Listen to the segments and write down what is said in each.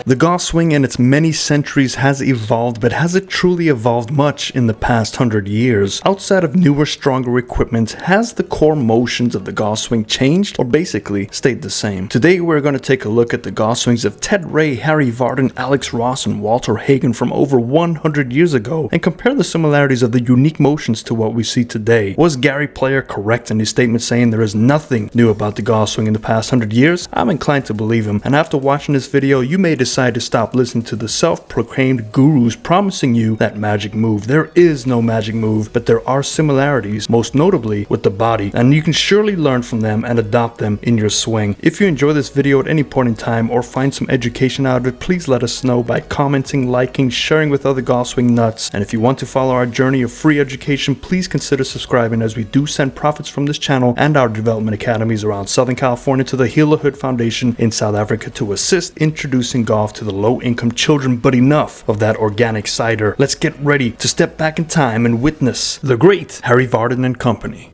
The golf swing in its many centuries has evolved, but has it truly evolved much in the past 100 years? Outside of newer, stronger equipment, has the core motions of the golf swing changed or basically stayed the same? Today we're going to take a look at the golf swings of Ted Ray, Harry Vardon, Alex Ross, and Walter Hagen from over 100 years ago and compare the similarities of the unique motions to what we see today. Was Gary Player correct in his statement saying there is nothing new about the golf swing in the past 100 years? I'm inclined to believe him, and after watching this video you may decide to stop listening to the self-proclaimed gurus promising you that magic move. There is no magic move, but there are similarities, most notably with the body, and you can surely learn from them and adopt them in your swing. If you enjoy this video at any point in time or find some education out of it, please let us know by commenting, liking, sharing with other golf swing nuts. And if you want to follow our journey of free education, please consider subscribing, as we do send profits from this channel and our development academies around Southern California to the Heal the Hood Foundation in South Africa to assist introducing golf to the low-income children. But enough of that organic cider. Let's get ready to step back in time and witness the great Harry Vardon and Company.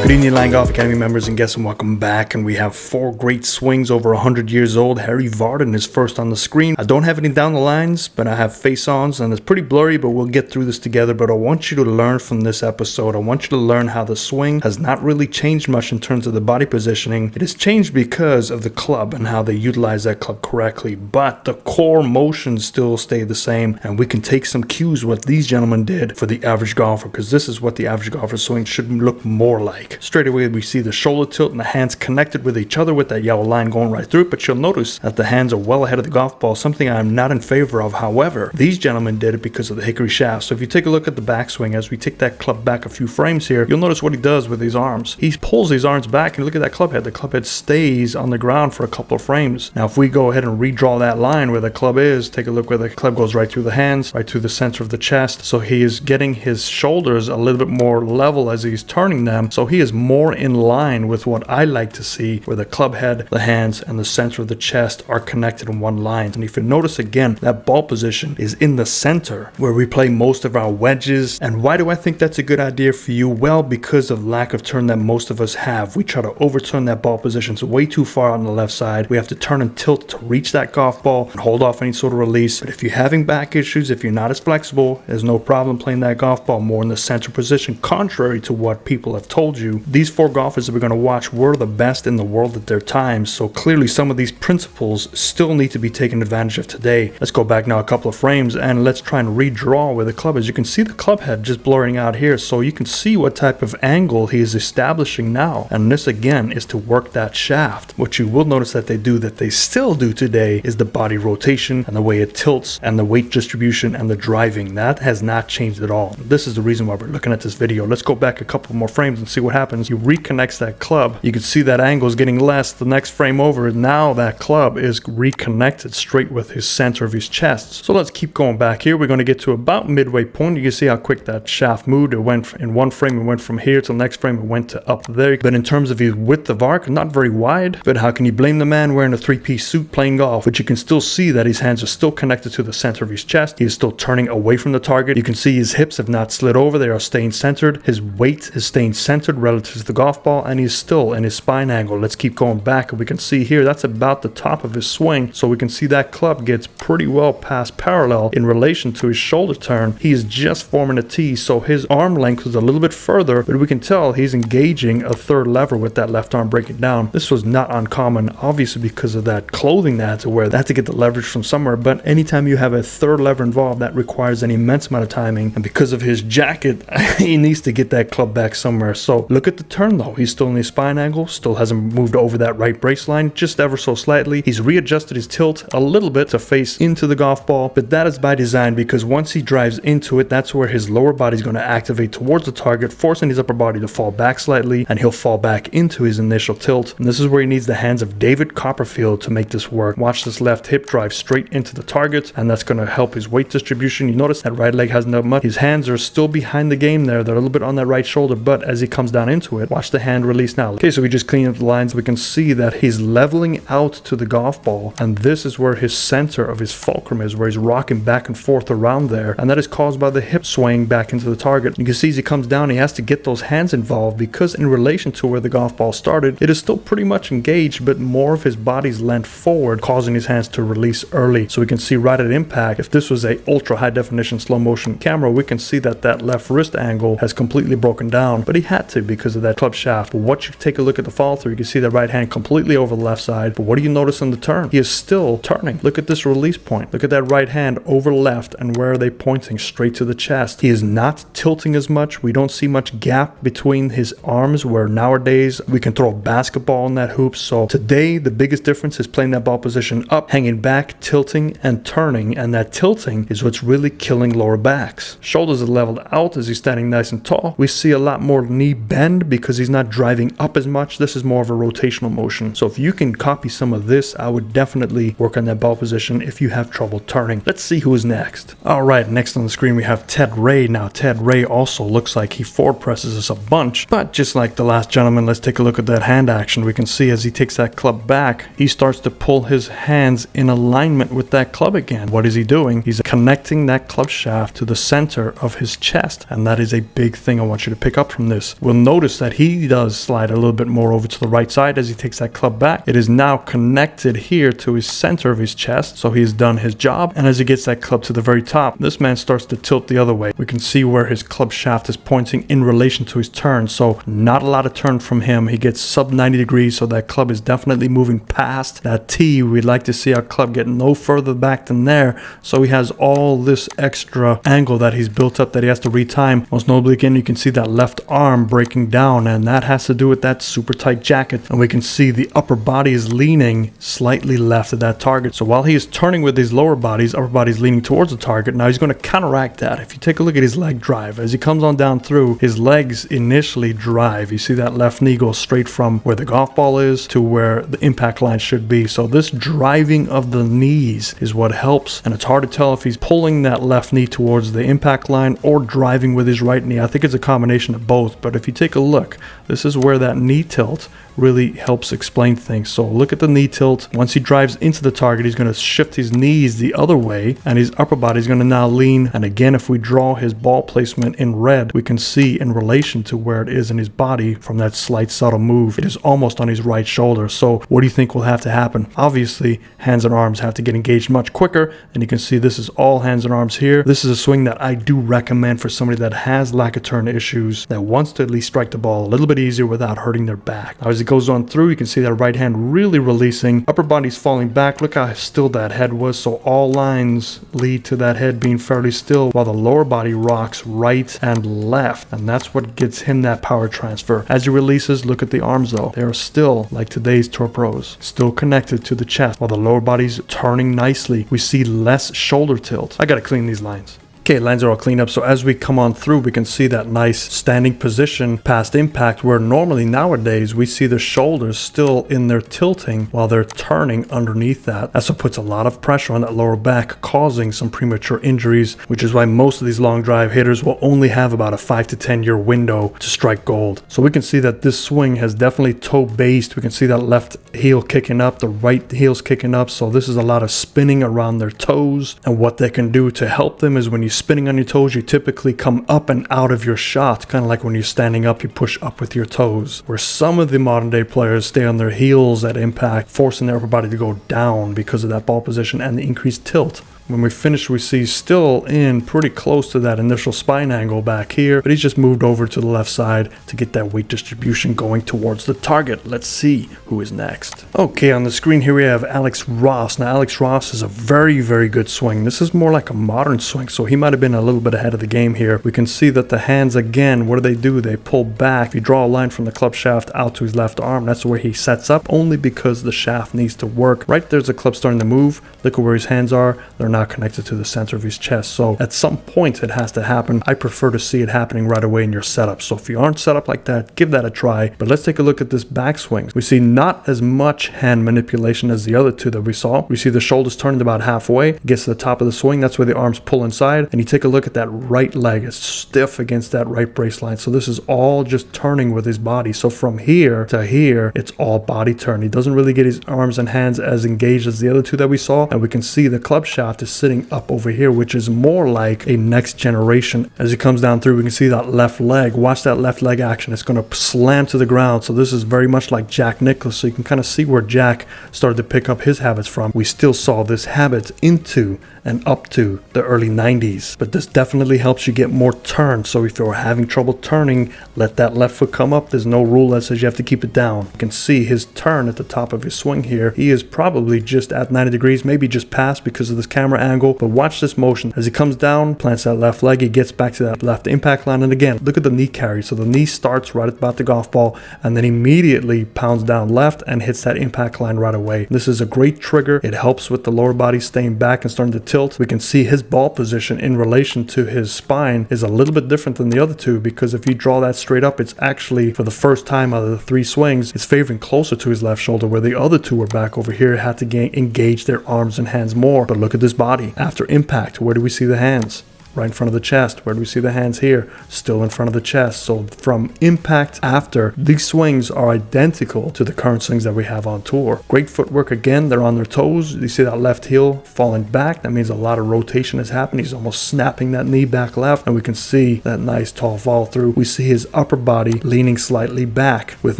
Good evening, Line Golf Academy members and guests, and welcome back. And we have four great swings over 100 years old. Harry Vardon is first on the screen. I don't have any down the lines, but I have face-ons, and it's pretty blurry, but we'll get through this together. But I want you to learn from this episode. I want you to learn how the swing has not really changed much in terms of the body positioning. It has changed because of the club and how they utilize that club correctly, but the core motions still stay the same, and we can take some cues what these gentlemen did for the average golfer, because this is what the average golfer swing should look more like. Straight away we see the shoulder tilt and the hands connected with each other with that yellow line going right through it, but you'll notice that the hands are well ahead of the golf ball, something I'm not in favor of. However, these gentlemen did it because of the hickory shaft. So if you take a look at the backswing, as we take that club back a few frames here, you'll notice what he does with his arms. He pulls his arms back, and look at that club head. The club head stays on the ground for a couple of frames. Now if we go ahead and redraw that line where the club is, take a look where the club goes right through the hands, right through the center of the chest. So he is getting his shoulders a little bit more level as he's turning them, so he is more in line with what I like to see, where the club head, the hands, and the center of the chest are connected in one line. And if you notice again, that ball position is in the center where we play most of our wedges. And why do I think that's a good idea for you? Well, because of lack of turn that most of us have. We try to overturn that ball position. It's way too far on the left side. We have to turn and tilt to reach that golf ball and hold off any sort of release. But if you're having back issues, if you're not as flexible, there's no problem playing that golf ball more in the center position, contrary to what people have told you. These four golfers that we're going to watch were the best in the world at their times, so clearly some of these principles still need to be taken advantage of today. Let's go back now a couple of frames and let's try and redraw where the club is. You can see the club head just blurring out here, so you can see what type of angle he is establishing now. And this again is to work that shaft. What you will notice that they still do today is the body rotation and the way it tilts and the weight distribution and the driving. That has not changed at all. This is the reason why we're looking at this video. Let's go back a couple more frames and see what happens. You reconnect that club, you can see that angle is getting less. The next frame over, now that club is reconnected straight with his center of his chest. So let's keep going back here. We're going to get to about midway point. You can see how quick that shaft moved. It went in one frame, it went from here to the next frame, it went to up there. But in terms of his width of arc, not very wide. But how can you blame the man wearing a three-piece suit playing golf? But you can still see that his hands are still connected to the center of his chest. He is still turning away from the target. You can see his hips have not slid over. They are staying centered. His weight is staying centered relative to the golf ball, and he's still in his spine angle. Let's keep going back, and we can see here that's about the top of his swing, so we can see that club gets pretty well past parallel in relation to his shoulder turn. He is just forming a T, so his arm length is a little bit further, but we can tell he's engaging a third lever with that left arm breaking down. This was not uncommon, obviously because of that clothing they had to wear. They had to get the leverage from somewhere, but anytime you have a third lever involved, that requires an immense amount of timing, and because of his jacket, he needs to get that club back somewhere. So look at the turn though. He's still in his spine angle, still hasn't moved over that right brace line, just ever so slightly. He's readjusted his tilt a little bit to face into the golf ball, but that is by design, because once he drives into it, that's where his lower body is going to activate towards the target, forcing his upper body to fall back slightly, and he'll fall back into his initial tilt. And this is where he needs the hands of David Copperfield to make this work. Watch this left hip drive straight into the target, and that's going to help his weight distribution. You notice that right leg hasn't done much. His hands are still behind the game there. They're a little bit on that right shoulder, but as he comes down down into it. Watch the hand release now. Okay, so we just clean up the lines. We can see that he's leveling out to the golf ball, and this is where his center of his fulcrum is, where he's rocking back and forth around there, and that is caused by the hip swaying back into the target. You can see as he comes down, he has to get those hands involved, because in relation to where the golf ball started, it is still pretty much engaged, but more of his body's leant forward, causing his hands to release early. So we can see right at impact, if this was a ultra high definition slow motion camera, we can see that that left wrist angle has completely broken down, but he had to because of that club shaft. But once you take a look at the follow through, you can see the right hand completely over the left side. But what do you notice on the turn? He is still turning. Look at this release point. Look at that right hand over left, and where are they pointing? Straight to the chest. He is not tilting as much. We don't see much gap between his arms, where nowadays we can throw a basketball in that hoop. So today the biggest difference is playing that ball position up, hanging back, tilting and turning, and that tilting is what's really killing lower backs. Shoulders are leveled out as he's standing nice and tall. We see a lot more knee bend because he's not driving up as much. This is more of a rotational motion. So if you can copy some of this, I would definitely work on that ball position if you have trouble turning. Let's see who is next. All right, next on the screen we have Ted Ray. Now Ted Ray also looks like he forward presses us a bunch, but just like the last gentleman, let's take a look at that hand action. We can see as he takes that club back, he starts to pull his hands in alignment with that club again. What is he doing? He's connecting that club shaft to the center of his chest, and that is a big thing I want you to pick up from this. We'll notice that he does slide a little bit more over to the right side as he takes that club back. It is now connected here to his center of his chest, so he's done his job. And as he gets that club to the very top, this man starts to tilt the other way. We can see where his club shaft is pointing in relation to his turn, so not a lot of turn from him. He gets sub 90 degrees, so that club is definitely moving past that tee. We'd like to see our club get no further back than there, so he has all this extra angle that he's built up that he has to retime. Most notably, again, you can see that left arm breaking down, and that has to do with that super tight jacket. And we can see the upper body is leaning slightly left of that target. So while he is turning with his lower body, his upper body is leaning towards the target. Now he's going to counteract that. If you take a look at his leg drive, as he comes on down through, his legs initially drive. You see that left knee goes straight from where the golf ball is to where the impact line should be. So this driving of the knees is what helps, and it's hard to tell if he's pulling that left knee towards the impact line or driving with his right knee. I think it's a combination of both, but if you take a look, this is where that knee tilt really helps explain things. So look at the knee tilt. Once he drives into the target, he's going to shift his knees the other way, and his upper body is going to now lean. And again, if we draw his ball placement in red, we can see in relation to where it is in his body from that slight subtle move, it is almost on his right shoulder. So what do you think will have to happen? Obviously, hands and arms have to get engaged much quicker, and you can see this is all hands and arms here. This is a swing that I do recommend for somebody that has lack of turn issues, that wants to at least strike the ball a little bit easier without hurting their back. Now, as it goes on through, you can see that right hand really releasing, upper body's falling back. Look how still that head was. So all lines lead to that head being fairly still, while the lower body rocks right and left, and that's what gets him that power transfer. As he releases, look at the arms though. They are still like today's tour pros, still connected to the chest, while the lower body's turning nicely. We see less shoulder tilt. I gotta clean these lines. Okay, lines are all cleaned up, so as we come on through, we can see that nice standing position past impact, where normally nowadays we see the shoulders still in their tilting while they're turning underneath that. That's what puts a lot of pressure on that lower back, causing some premature injuries, which is why most of these long drive hitters will only have about a 5 to 10 year window to strike gold. So we can see that this swing has definitely toe based. We can see that left heel kicking up, the right heel's kicking up, so this is a lot of spinning around their toes. And what they can do to help them is when you spinning on your toes, you typically come up and out of your shot, kind of like when you're standing up, you push up with your toes, where some of the modern day players stay on their heels at impact, forcing their upper body to go down because of that ball position and the increased tilt. When we finish, we see still in pretty close to that initial spine angle back here, but he's just moved over to the left side to get that weight distribution going towards the target. Let's see who is next. Okay, on the screen here we have Alex Ross. Now, Alex Ross is a very, very good swing. This is more like a modern swing, so he might have been a little bit ahead of the game here. We can see that the hands, again, what do? They pull back. If you draw a line from the club shaft out to his left arm, that's where he sets up, only because the shaft needs to work. Right there's the club starting to move. Look at where his hands are. They're now not connected to the center of his chest. So at some point it has to happen. I prefer to see it happening right away in your setup. So if you aren't set up like that, give that a try. But let's take a look at this backswing. We see not as much hand manipulation as the other two that we saw. We see the shoulders turned about halfway, gets to the top of the swing. That's where the arms pull inside. And you take a look at that right leg. It's stiff against that right brace line. So this is all just turning with his body. So from here to here, it's all body turn. He doesn't really get his arms and hands as engaged as the other two that we saw. And we can see the club shaft is sitting up over here, which is more like a next generation. As he comes down through, we can see that left leg. Watch that left leg action. It's going to slam to the ground. So this is very much like Jack Nicklaus. So you can kind of see where Jack started to pick up his habits from. We still saw this habit into and up to the early 90s. But this definitely helps you get more turn. So if you're having trouble turning, let that left foot come up. There's no rule that says you have to keep it down. You can see his turn at the top of his swing here. He is probably just at 90 degrees, maybe just past because of this camera angle. But watch this motion. As he comes down, plants that left leg, he gets back to that left impact line. And again, look at the knee carry. So the knee starts right about the golf ball and then immediately pounds down left and hits that impact line right away. This is a great trigger. It helps with the lower body staying back and starting to tilt. We can see his ball position in relation to his spine is a little bit different than the other two, because if you draw that straight up, it's actually, for the first time out of the 3 swings, it's favoring closer to his left shoulder, where the other two were back over here, had to engage their arms and hands more. But look at this body. After impact, where do we see the hands? Right in front of the chest. Where do we see the hands here? Still in front of the chest. So from impact after, these swings are identical to the current swings that we have on tour. Great footwork again. They're on their toes. You see that left heel falling back. That means a lot of rotation is happening. He's almost snapping that knee back left. And we can see that nice tall follow through. We see his upper body leaning slightly back with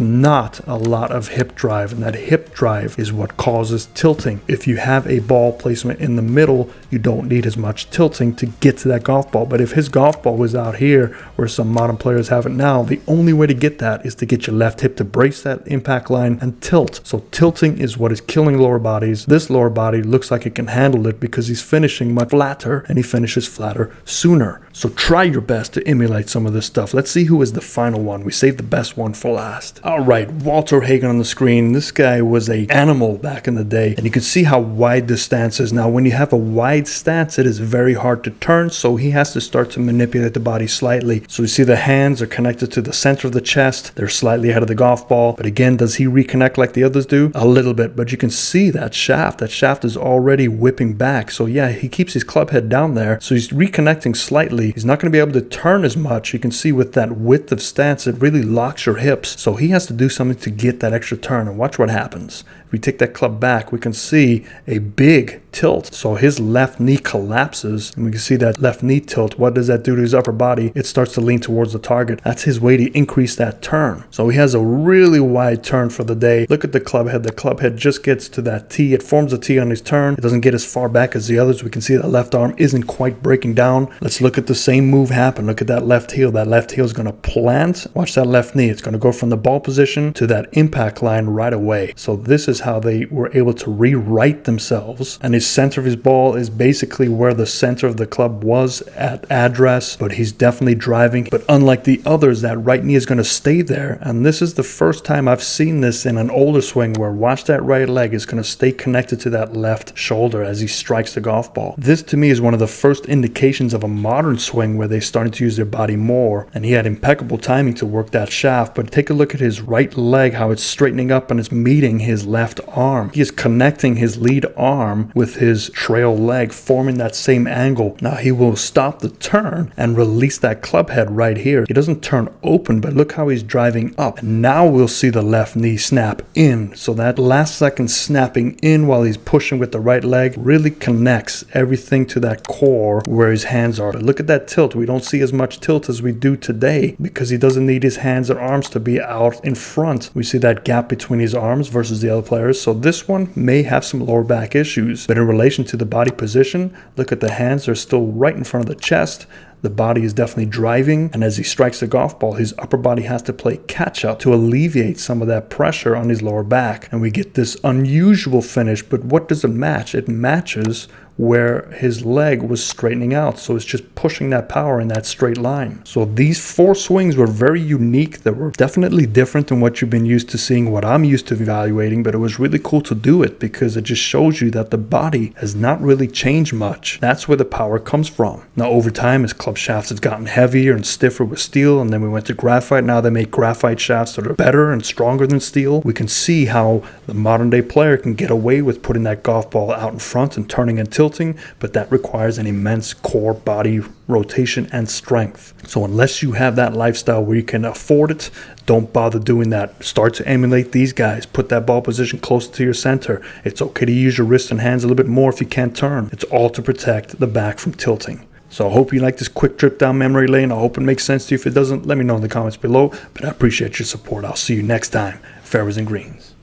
not a lot of hip drive. And that hip drive is what causes tilting. If you have a ball placement in the middle, you don't need as much tilting to get to that golf ball. But if his golf ball was out here where some modern players have it now, the only way to get that is to get your left hip to brace that impact line and tilt. So tilting is what is killing lower bodies. This lower body looks like it can handle it because he's finishing much flatter, and he finishes flatter sooner. So try your best to emulate some of this stuff. Let's see who is the final one. We saved the best one for last. All right, Walter Hagen on the screen. This guy was an animal back in the day, and you can see how wide the stance is. Now, when you have a wide stance, it is very hard to turn, so he has to start to manipulate the body slightly. So you see the hands are connected to the center of the chest. They're slightly ahead of the golf ball. But again, does he reconnect like the others do? A little bit, but you can see that shaft. That shaft is already whipping back. So yeah, he keeps his club head down there. So he's reconnecting slightly. He's not going to be able to turn as much. You can see with that width of stance, it really locks your hips. So he has to do something to get that extra turn. And watch what happens. If we take that club back, we can see a big tilt. So his left knee collapses, and we can see that left knee tilt. What does that do to his upper body? It starts to lean towards the target. That's his way to increase that turn. So he has a really wide turn for the day. Look at the club head. The club head just gets to that tee. It forms a tee on his turn. It doesn't get as far back as the others. We can see that left arm isn't quite breaking down. Let's look at the same move happen. Look at that left heel. That left heel is going to plant. Watch that left knee. It's going to go from the ball position to that impact line right away. So this is how they were able to rewrite themselves. And his center of his ball is basically where the center of the club was at address, but he's definitely driving. But unlike the others, that right knee is going to stay there. And this is the first time I've seen this in an older swing, where watch that right leg is going to stay connected to that left shoulder as he strikes the golf ball. This to me is one of the first indications of a modern swing where they started to use their body more, and he had impeccable timing to work that shaft. But take a look at his right leg, how it's straightening up and it's meeting his left arm. He is connecting his lead arm with his trail leg, forming that same angle. Now he will stop the turn and release that club head right here. He doesn't turn open, but look how he's driving up. And now we'll see the left knee snap in. So that last second snapping in while he's pushing with the right leg really connects everything to that core where his hands are. But look at that tilt. We don't see as much tilt as we do today because he doesn't need his hands and arms to be out in front. We see that gap between his arms versus the other players. So this one may have some lower back issues, but in relation to the body position, look at the hands. They're still right in front of the chest. The body is definitely driving, and as he strikes the golf ball, his upper body has to play catch up to alleviate some of that pressure on his lower back, and we get this unusual finish. But what does it match? It matches where his leg was straightening out. So it's just pushing that power in that straight line. So these 4 swings were very unique. They were definitely different than what you've been used to seeing, what I'm used to evaluating, but it was really cool to do it because it just shows you that the body has not really changed much. That's where the power comes from. Now over time, his club shafts have gotten heavier and stiffer with steel, and then we went to graphite. Now they make graphite shafts that are better and stronger than steel. We can see how the modern day player can get away with putting that golf ball out in front and turning and tilting, but that requires an immense core body rotation and strength. So unless you have that lifestyle where you can afford it, don't bother doing that. Start to emulate these guys. Put that ball position closer to your center. It's okay to use your wrists and hands a little bit more if you can't turn. It's all to protect the back from tilting. So I hope you like this quick trip down memory lane. I hope it makes sense to you. If it doesn't, let me know in the comments below. But I appreciate your support. I'll see you next time. Fairways and Greens.